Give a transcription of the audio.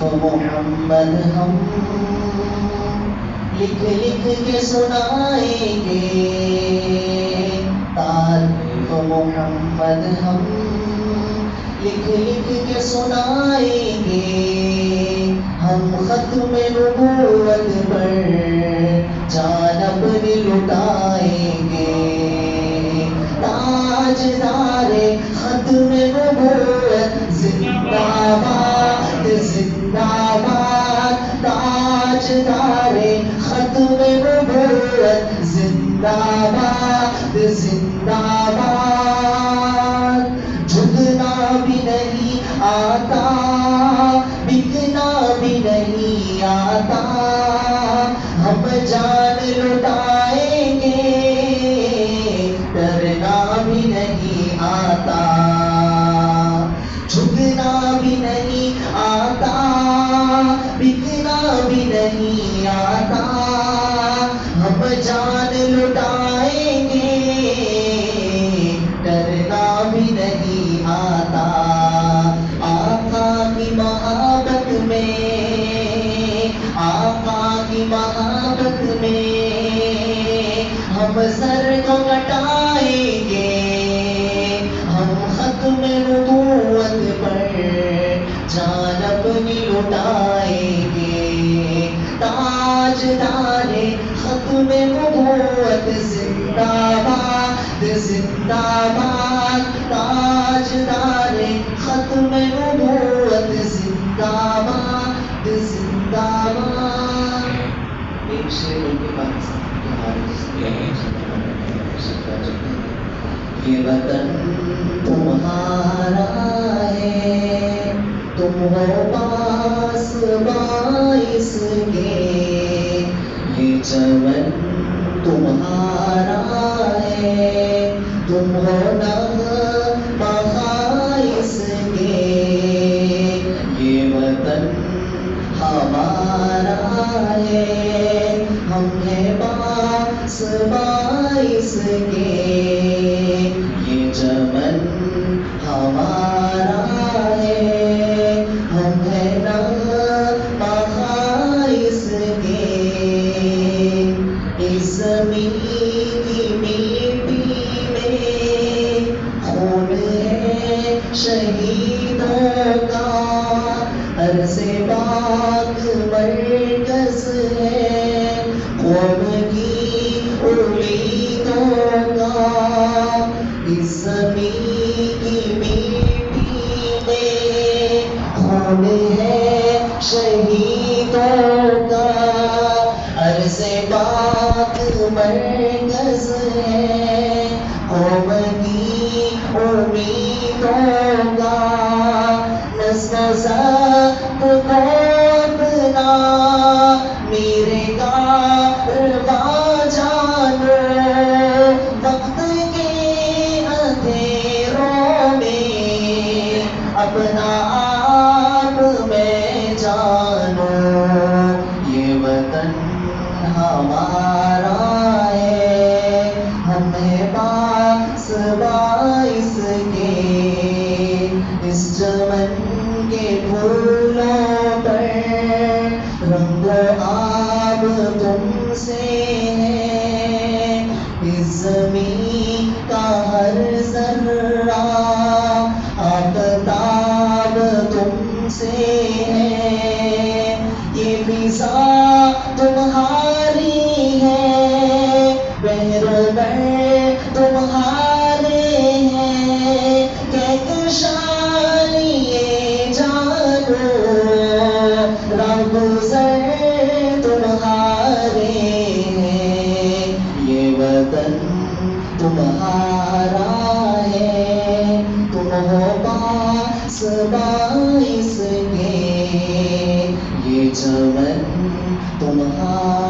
محمد ہم لکھ لکھ کے سنائیں گے، تعریف محمد ہم لکھ لکھ کے سنائیں گے، ہم ختم نبوت پر جان اپنی لٹائیں گے، تاجدار ختم نبوت زندہ باد زندہ باد، تاجدار ختم نبوت زندہ باد زندہ باد، جھکنا بھی نہیں آتا بکنا بھی نہیں آتا، ہم جان لٹائیں گے ڈرنا بھی نہیں آتا، جھکنا بھی نہیں آتا بکنا بھی نہیں آتا، ہم جان لٹائیں گے ڈرنا بھی نہیں آتا، آقا کی محبت میں آقا کی محبت میں ہم سر کو کٹائیں گے، ہم ختم نبوت پر جان اپنی لٹائیں گے، تاجدار ختم نبوت زندہ باد زندہ باد، تاجدار ختم نبوت زندہ باد زندہ باد۔ ایک شعر ان کے پاکستان کے حارث یہ وطن تمہارا ہے، تم ہو پاس باعث کے، یہ چمن تمہارا ہے، تم ہو نغمہ خائص کے، یہ وطن ہمارا ہے، ہم ہیں باعث باعث کے، یہ چمن ہمارا ہے، ہم ہیں نغمہ خائص کے، اس زمین کی مٹی میں خون ہے شہیدوں کا، عرض پاک مرکز ہے قوم کی امیدوں کا، اس زمین کی مٹی میں خون ہے شہیدوں کا، عرض پاک مرکز ہے قوم کی امیدوں کا، نسب کو اپنا میرے کارواں جانو، وقت کے اندھیروں میں اپنا آپ میں جانو، یہ وطن ہمارا ہے، ہم ہیں باعث باعث کے، اس چمن کے پھولوں پر رنگ و آب تم سے ہے، اس زمین کا ہر ذرہ آفتاب تم سے ہے، یہ فضا تمہاری ہے، بحر و بر تمہارے ہیں، کہکشاں لیے جانو، راہ گزر تمہارے ہیں، یہ وطن تمہارا ہے، تم ہو باعث باعث کے، یہ چمن تمہارا